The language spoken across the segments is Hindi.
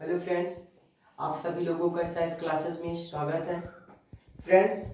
हेलो फ्रेंड्स, आप सभी लोगों का सेल्फ क्लासेस में स्वागत है। फ्रेंड्स,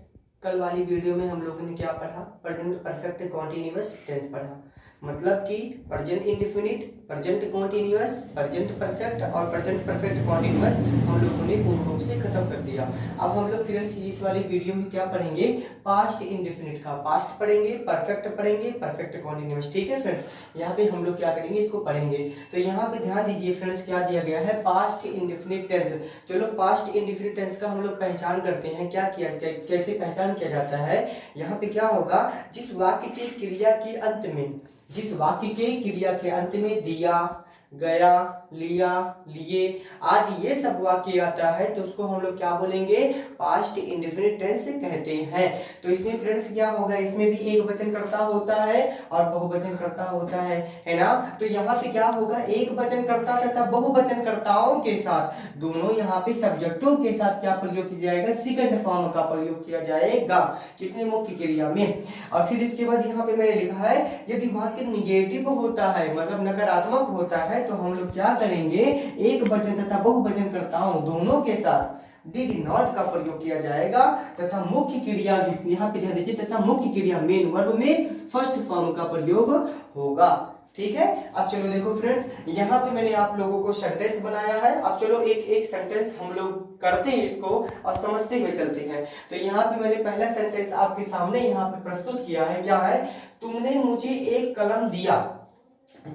कल वाली वीडियो में हम लोगों ने क्या पढ़ा? प्रेजेंट परफेक्ट कॉन्टिन्यूअस टेंस पढ़ा। मतलब कि present indefinite, present continuous, present perfect और प्रेजेंट परफेक्ट कॉन्टिन्यूअस हम लोगों ने पूर्ण रूप से खत्म कर दिया। अब हम लोग फ्रेंड्स इस वाली वीडियो में क्या पढ़ेंगे? पास्ट इंडेफिनिट का पास्ट पढ़ेंगे, परफेक्ट पढ़ेंगे, परफेक्ट कॉन्टिन्यूअस। ठीक है फ्रेंड्स, यहाँ पे हम लोग क्या करेंगे, इसको पढ़ेंगे। तो यहाँ पे ध्यान दीजिए फ्रेंड्स, क्या दिया गया है? Past indefinite tense. चलो पास्ट इंडेफिनिट टेंस का हम लोग पहचान करते हैं। क्या किया, कैसे पहचान किया जाता है? यहाँ पे क्या होगा, जिस वाक्य की क्रिया के अंत में, जिस वाक्य के क्रिया के अंत में दिया, गया, लिया, लिए आदि ये सब वाक्य आता है तो उसको हम लोग क्या बोलेंगे? पास्ट इंडेफिनिट टेंस कहते हैं। तो इसमें फ्रेंड्स क्या होगा, इसमें भी एक वचनकर्ता होता है और बहुवचनकर्ता होता है ना? तो यहाँ पे क्या होगा, एक वचनकर्ता तथा बहुवचनकर्ताओं के साथ दोनों यहाँ पे सब्जेक्टों के साथ क्या प्रयोग किया जाएगा? सेकंड फॉर्म का प्रयोग किया जाएगा। किसमें? मुख्य क्रिया में। और फिर इसके बाद यहाँ पे मैंने लिखा है, यदि वाक्य निगेटिव होता है मतलब नकारात्मक होता है तो हम लोग क्या करेंगे? एक वचन तथा बहुवचनकर्ताओं दोनों के साथ डिड नॉट का प्रयोग किया जाएगा तथा मुख्य क्रिया, यहाँ पे ध्यान दीजिए, तथा मुख्य क्रिया मेन वर्ब में फर्स्ट फॉर्म का प्रयोग होगा। ठीक है। अब चलो देखो फ्रेंड्स, यहाँ पे मैंने आप लोगों को सेंटेंस बनाया है। अब चलो एक एक सेंटेंस हम लोग करते हैं इसको और समझते हुए चलते हैं। तो यहाँ पे मैंने पहला सेंटेंस आपके सामने यहाँ पे प्रस्तुत किया है। क्या है? तुमने मुझे एक कलम दिया,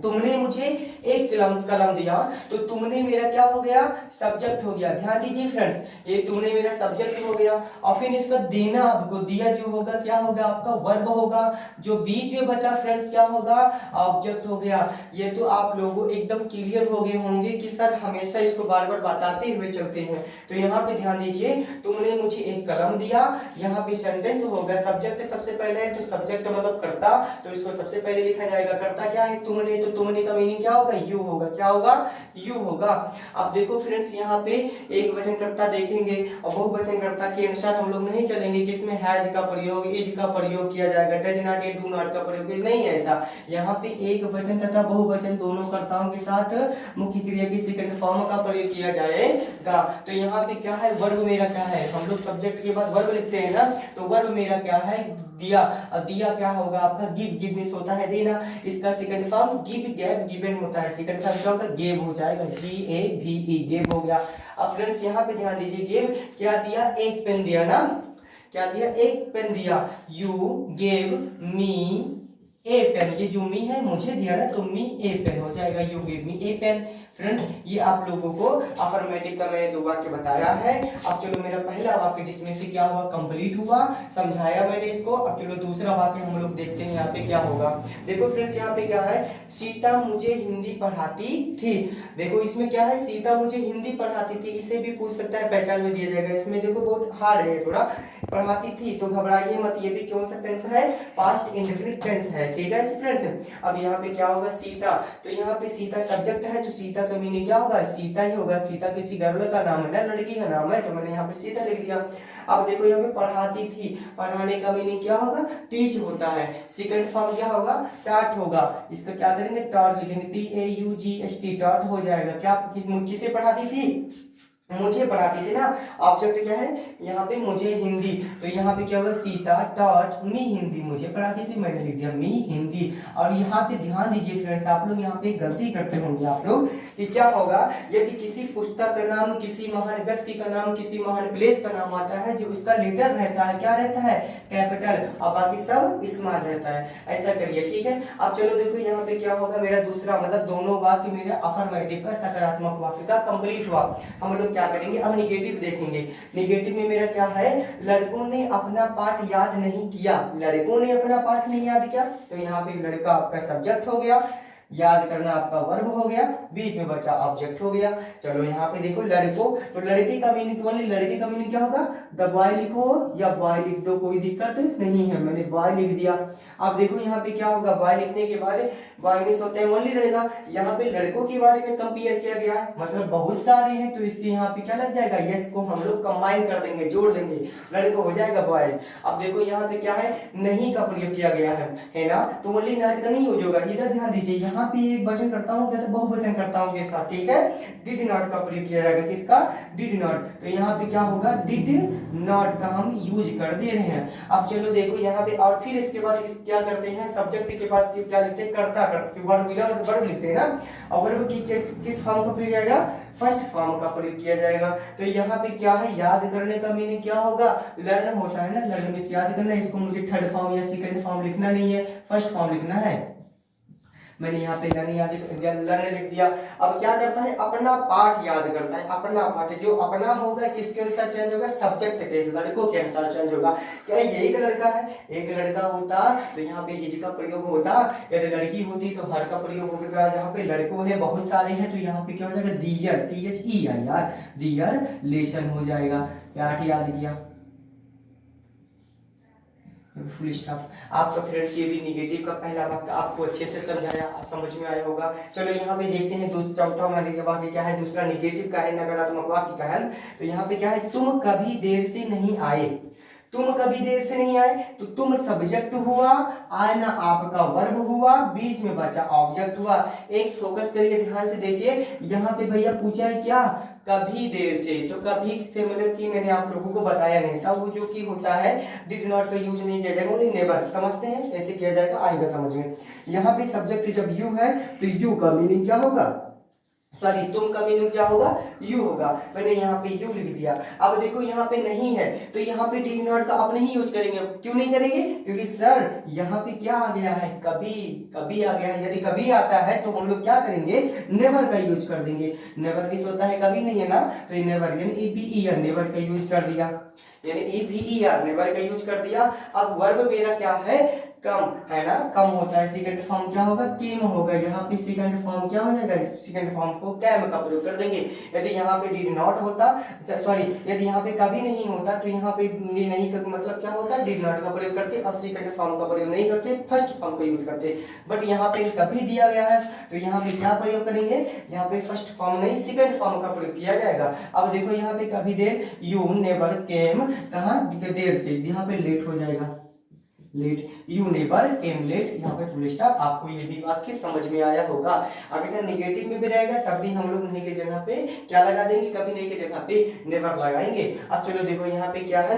तुमने मुझे एक कलम दिया। तो तुमने मेरा क्या हो गया? सब्जेक्ट हो गया। ध्यान दीजिए फ्रेंड्स, ये तुमने मेरा सब्जेक्ट हो गया। और फिर इसका देना, आपको दिया जो होगा क्या होगा? आपका वर्ब होगा। जो बीच में बचा फ्रेंड्स क्या होगा? ऑब्जेक्ट हो गया। ये तो आप लोगों एकदम क्लियर हो गए होंगे कि सर हमेशा इसको बार बार बताते हुए चलते हैं। तो यहाँ पे ध्यान दीजिए, तुमने मुझे एक कलम दिया, यहाँ पे सेंटेंस होगा। सब्जेक्ट सबसे पहले है तो सब्जेक्ट मतलब कर्ता, तो इसको सबसे पहले लिखा जाएगा। कर्ता क्या है? तुमने। तो तुमने का मीनिंग क्या होगा? यू होगा। क्या होगा? यू होगा। अब देखो फ्रेंड्स, यहाँ पे एक वचनकर्ता देखेंगे और बहुवचनकर्ता के अनुसार हम लोग नहीं चलेंगे कि इसमें हैज का प्रयोग, इज का प्रयोग किया जाएगा, डज नॉट, डू नॉट का प्रयोग नहीं है ऐसा। यहाँ पे एक वचन तथा बहुवचन दोनों कर्ताओं के साथ मुख्य क्रिया की सेकंड फॉर्म का प्रयोग किया जाएगा। तो यहाँ पे क्या है? वर्ब मेरा क्या है? हम लोग सब्जेक्ट के बाद वर्ब लिखते हैं ना, तो वर्ब मेरा क्या है? दिया। और दिया क्या होगा आपका? गिव। गिव मींस होता है देना। इसका second form give, gave, given होता है। सेकंड फॉर्म क्या होगा? गेव हो जाएगा। GAVE, गेव हो गया। अब फ्रेंड्स यहाँ पे ध्यान दीजिए, गेव क्या दिया? एक पेन दिया ना। क्या दिया? एक पेन दिया। You gave me a pen. ये जो मी है मुझे दिया ना, तो मी ए पेन हो जाएगा। You give me a pen. Friends, ये आप लोगों को अफर्मेटिव का मैंने 2 वाक्य बताया है। अब चलो मेरा पहला वाक्य जिसमें से क्या हुआ? कंप्लीट हुआ, समझाया मैंने इसको। अब चलो दूसरा वाक्य हम लोग देखते हैं यहाँ पे क्या होगा। देखो फ्रेंड्स, यहाँ पे क्या है? सीता मुझे हिंदी पढ़ाती थी। देखो इसमें क्या है? सीता मुझे हिंदी पढ़ाती थी। इसे भी पूछ सकता है, पहचान में दिया जाएगा। इसमें देखो बहुत हार्ड है थोड़ा। पढ़ाती थी तो घबराइए मत, ये भी कौन सा टेंस है? पास्ट इंडेफिनिट टेंस है। ठीक है फ्रेंड्स। अब यहाँ पे क्या होगा? सीता। तो यहाँ पे सीता सब्जेक्ट है, तो सीता का मीनिंग क्या होगा? सीता ही होगा। सीता किसी गर्ल का नाम है ना, लड़की का नाम है, तो मैंने यहाँ पे सीता लिख दिया। अब देखो यहाँ पे पढ़ाती थी, पढ़ाने का मीनिंग क्या होगा? टीच होता है। सेकंड फॉर्म क्या होगा? टॉट होगा। इसका क्या करेंगे? टॉट लिखेंगे, TAUGHT, टॉट हो जाएगा। क्या किसे पढ़ाती थी? मुझे पढ़ाती थी ना। ऑब्जेक्ट क्या है यहाँ पे? मुझे हिंदी। तो यहाँ पे क्या होगा? सीता टॉट मी हिंदी, मुझे पढ़ाती थी, मैंने लिख दिया मी हिंदी। और यहाँ पे ध्यान दीजिए फ्रेंड्स, आप लोग यहाँ पे गलती करते होंगे आप लोग कि क्या होगा, यदि किसी पुस्तक का नाम, किसी महान व्यक्ति का नाम, किसी महान प्लेस का नाम आता है, जो उसका लेटर रहता है क्या रहता है? कैपिटल, और बाकी सब स्मॉल रहता है। ऐसा करिए, ठीक है। अब चलो देखो यहाँ पे क्या होगा, मेरा दूसरा मतलब दोनों वाक्य मेरे अफर्मेटिव का, सकारात्मक वाक्य का कंप्लीट हुआ। हम लोग क्या करेंगे? अब निगेटिव देखेंगे। निगेटिव में मेरा क्या है? लड़कों ने अपना पाठ याद नहीं किया। लड़कों ने अपना पाठ नहीं याद किया, तो यहाँ पे लड़का आपका सब्जेक्ट हो गया, याद करना आपका वर्ब हो गया, बीच में बचा ऑब्जेक्ट हो गया। चलो यहाँ पे देखो लड़कों, तो लड़के का मीनिंग ओनली, लड़के का मीनिंग क्या होगा? द बॉय लिखो या बॉय लिख दो, कोई दिक्कत नहीं है, मैंने बॉय लिख दिया। अब देखो यहाँ पे क्या होगा? बॉय लिखने के बाद बॉय मीन्स होता है ओनली लड़का। यहाँ पे लड़कों के बारे में कंपेयर किया गया है, मतलब बहुत सारे हैं, तो इसके यहाँ पे क्या लग जाएगा? यस को हम लोग कंबाइन कर देंगे, जोड़ देंगे, लड़कों हो जाएगा बॉयज। अब देखो यहाँ पे क्या है? नहीं का प्रयोग किया गया है ना, तो ओनली नॉट का नहीं हो जाएगा। इधर ध्यान दीजिए, यहाँ पे एक वचन करता हूँ तो बहुवचन करता हूँ के साथ, ठीक है। डिड नॉट का प्रयोग किया जाएगा, किसका, डिड नॉट। तो यहाँ पे क्या होगा, डिड नॉट का हम यूज कर दे रहे हैं। अब चलो देखो यहाँ पे, और फिर इसके बाद क्या करते हैं, सब्जेक्ट के पास क्या लिखते हैं, करता करते वर्ब लिखते हैं ना। और वर्ब की किस फॉर्म का प्रयोग किया फर्स्ट फॉर्म का प्रयोग किया जाएगा। तो यहाँ पे क्या है, याद करने का मीनिंग क्या होगा, लर्न होता है ना, लर्न में याद करना। इसको मुझे थर्ड फॉर्म या सेकंड फॉर्म लिखना नहीं है, फर्स्ट फॉर्म लिखना है। मैंने यहाँ पे लर्न लिख दिया। अब क्या करता है, अपना पाठ याद करता है। अपना पाठ, जो अपना होगा किसके अनुसार चेंज होगा, सब्जेक्ट के, लड़कों के अनुसार चेंज होगा। क्या ये एक लड़का है, एक लड़का होता तो यहाँ पे हिज का प्रयोग होता, यदि लड़की होती तो हर का प्रयोग होगा। यहाँ पे लड़कों है बहुत सारे हैं, तो यहाँ पे क्या हो जाएगा, दियर, THEIR यार, दियर लेसन हो जाएगा। पाठ याद किया, फुल स्टॉप। आपका फ्रेंड्स ये भी निगेटिव का पहला वाक्य आपको अच्छे से समझाया, समझ में आया होगा। चलो यहाँ पे देखते हैं चौथा वाक्य क्या है, दूसरा निगेटिव का है, नकारात्मक वाक्य का है। तो यहाँ पे क्या है, तुम कभी देर से नहीं आए। तुम कभी देर से नहीं आए, तो तुम सब्जेक्ट हुआ, आना आपका वर्ब हुआ, बीच में बचा ऑब्जेक्ट हुआ। एक फोकस करिए, ध्यान से देखिए, यहाँ पे भैया पूछा है क्या, कभी देर से। तो कभी से मतलब कि मैंने आप लोगों को बताया नहीं था, वो जो कि होता है डिड नॉट का यूज नहीं किया जाएगा, ओनली नेवर। समझते हैं ऐसे किया जाएगा, आएगा समझ में। यहाँ पे सब्जेक्ट जब यू है तो यू का मीनिंग क्या होगा, सॉरी तुम का मीनिंग क्या होगा, यू होगा। मैंने यहाँ पे यू लिख दिया। अब देखो यहाँ पे नहीं है, तो यहाँ पे डिड नॉट का आप नहीं यूज करेंगे। क्यों नहीं करेंगे, क्योंकि सर यहाँ पे क्या आ गया है, कभी, कभी आ गया है। यदि कभी आता है तो हम लोग क्या करेंगे, नेवर का यूज कर देंगे। नेवर किस होता है, कभी नहीं है ना, तो नेवर यानी EVER, नेवर का यूज कर दिया, यानी EVER नेवर का यूज कर दिया। अब वर्ब मेरा क्या है, कम है ना, कम होता है। सेकंड फॉर्म क्या होगा, केम होगा। यहाँ पे सेकंड फॉर्म क्या हो जाएगा, सेकंड फॉर्म को कैम का प्रयोग कर देंगे। यदि यहाँ पे डिड नॉट होता, सॉरी यदि यहाँ पे कभी नहीं होता तो यहाँ पे नहीं का मतलब क्या होता है, डिड नॉट का प्रयोग करते और सेकंड फॉर्म का प्रयोग नहीं करते, फर्स्ट फॉर्म का यूज करते। बट यहाँ पे कभी दिया गया है तो यहाँ पे क्या प्रयोग करेंगे, यहाँ पे फर्स्ट फॉर्म नहीं सेकंड फॉर्म का प्रयोग किया जाएगा। अब देखो यहाँ पे कभी देर, यू नेवर केम, कहाँ देर से, यहाँ पे लेट हो जाएगा, late, you never came late, यहाँ पे फुल स्टॉप। आपको ये भी वाक्य समझ में आया होगा। अगर नेगेटिव में भी रहेगा तब भी हम लोग नहीं के जगह पे क्या लगा देंगे, कभी नहीं के जगह पे नेवर लगाएंगे। अब चलो देखो यहाँ पे क्या है,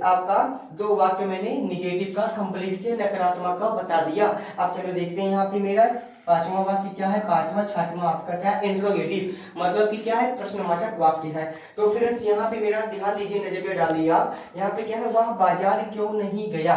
आपका दो वाक्य मैंने निगेटिव का कंप्लीट किया, नकारात्मक का बता दिया। अब चलो देखते हैं यहाँ पे मेरा पांचवा वाक्य क्या है, पांचवा छठवां आपका क्या है, इंट्रोगेटिव, मतलब कि क्या है, प्रश्नवाचक वाक्य है। तो फ्रेंड्स यहाँ पे मेरा ध्यान दीजिए, नजर पे डालिए आप। यहाँ पे क्या है, वह बाजार क्यों नहीं गया,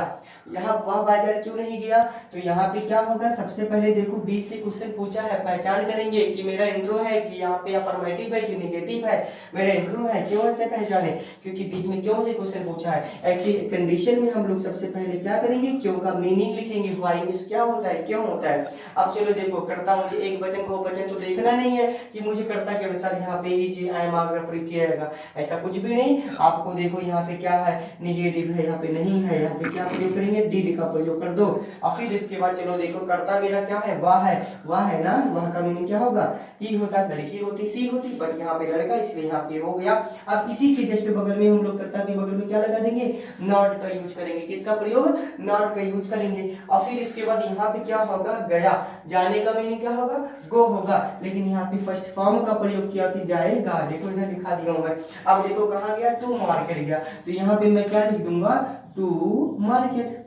यहाँ वह बाजार क्यों नहीं गया। तो यहाँ पे क्या होगा, सबसे पहले देखो बीच से क्वेश्चन पूछा है, पहचान करेंगे कि मेरा इंट्रो है कि यहाँ पे अफर्मेटिव है कि नेगेटिव है। मेरा इंट्रो है, क्यों ऐसे पहचाने, क्योंकि बीच में क्यों से क्वेश्चन पूछा है। ऐसी कंडीशन में हम लोग सबसे पहले क्या करेंगे, क्यों का मीनिंग लिखेंगे, व्हाई मींस क्या होता है, क्यों होता है। अब चलो देखो, कर्ता मुझे एक वचन बहुवचन तो देखना नहीं है कि मुझे कर्ता के अनुसार यहाँ पे ही आई एम आगे प्रयोग किया जाएगा, ऐसा कुछ भी नहीं। आपको देखो यहाँ पे क्या है, निगेटिव है, यहाँ पे नहीं है, यहाँ पे क्या प्रयोग करेंगे, डिड का प्रयोग कर दो। और फिर इसके बाद चलो देखो, कर्ता मेरा क्या है, वह है ना, वह का मीनिंग क्या होगा, ही होता, लड़की होती सी होती, बट यहाँ पे लड़का इसलिए यहाँ पे हो गया। अब इसी के जस्ट बगल में हम लोग कर्ता के बगल में क्या लगा देंगे, नॉट का यूज करेंगे। किसका प्रयोग, नॉट का यूज करेंगे। और फिर इसके बाद यहाँ पे क्या होगा, गया, जाने का मीनिंग क्या होगा, गो होगा, लेकिन यहाँ पे फर्स्ट फॉर्म का प्रयोग किया कि जाएगा। देखो इधर लिखा दिया हूं मैं। अब देखो कहाँ गया, टू मार्केट गया, तो यहाँ पे मैं क्या लिख दूंगा, to market,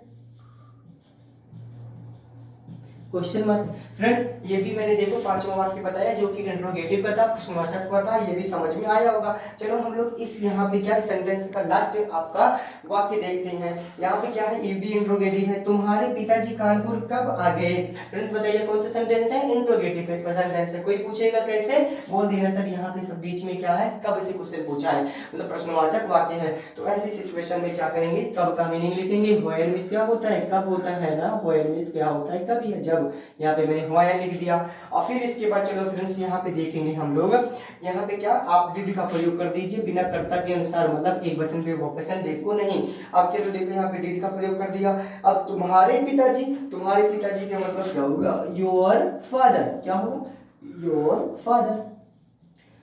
question mark. Friends ये भी मैंने देखो पांचवा वाक्य बताया जो कि इंट्रोगेटिव का था, प्रश्नवाचक का था, ये भी समझ में आया होगा। चलो हम लोग इस यहाँ पे क्या सेंटेंस का लास्ट आपका वाक्य देखते हैं। यहाँ पे क्या है, ये भी इंट्रोगेटिव है, तुम्हारे पिताजी कानपुर कब आ गए। फ्रेंड्स बताइए कौन सा सेंटेंस है, इंट्रोगेटिव सेंटेंस है। कोई पूछेगा कैसे, बोल देना सर यहाँ पे सब बीच में क्या है, कब से क्वेश्चन पूछा है, मतलब प्रश्नवाचक वाक्य है। तो ऐसी सिचुएशन में क्या करेंगे, कब का मीनिंग लिखेंगे, व्हेन मींस क्या होता है, कब होता है ना, व्हेन मींस क्या होता है, कब या जब। यहाँ पे मैंने व्हेन लिख दिया। और फिर इसके बाद चलो फ्रेंड्स यहाँ पे देखेंगे हम लोग, यहाँ पे क्या, आप डिड का प्रयोग कर दीजिए बिना कर्ता के अनुसार, मतलब एक वचन पे बहुवचन देखो नहीं। अब चलो देखो यहाँ पे डिड का प्रयोग कर दिया। अब तुम्हारे पिताजी, तुम्हारे पिताजी का मतलब क्या होगा, योर फादर, क्या होगा, योर फादर।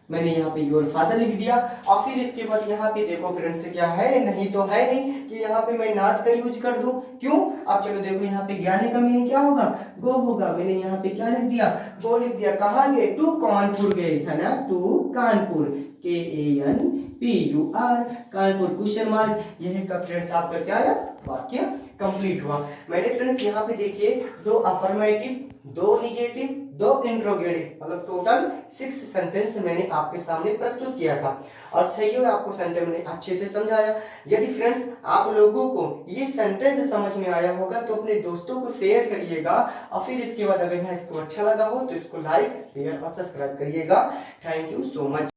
मैंने यहाँ पे योर फादर लिख दिया। और फिर इसके बाद यहाँ पे देखो फ्रेंड्स क्या है, नहीं तो है नहीं कि यहाँ पे मैं नॉट का यूज कर दूं। क्यों? अब चलो देखो यहाँ पे ज्ञाने का मीनिंग क्या होगा, गो होगा। मैंने यहाँ पे क्या लिख दिया, गो लिख दिया। कहाँ गए? टू कानपुर गए, है ना, to Kanpur, KANPUR, Kanpur question mark. यह का फ्रेंड्स आपका क्या है, वाक्य कंप्लीट हुआ। मैंने फ्रेंड्स यहाँ पे देखिए दो अफर्मेटिव, दो निगेटिव, दो इंट्रोगेटिव, मतलब टोटल 6 सेंटेंस मैंने आपके सामने प्रस्तुत किया था। और सही है, आपको सेंटेंस मैंने अच्छे से समझाया। यदि फ्रेंड्स आप लोगों को ये सेंटेंस समझ में आया होगा तो अपने दोस्तों को शेयर करिएगा। और फिर इसके बाद अगर इसको अच्छा लगा हो तो इसको लाइक, शेयर और सब्सक्राइब करिएगा। Thank you so much.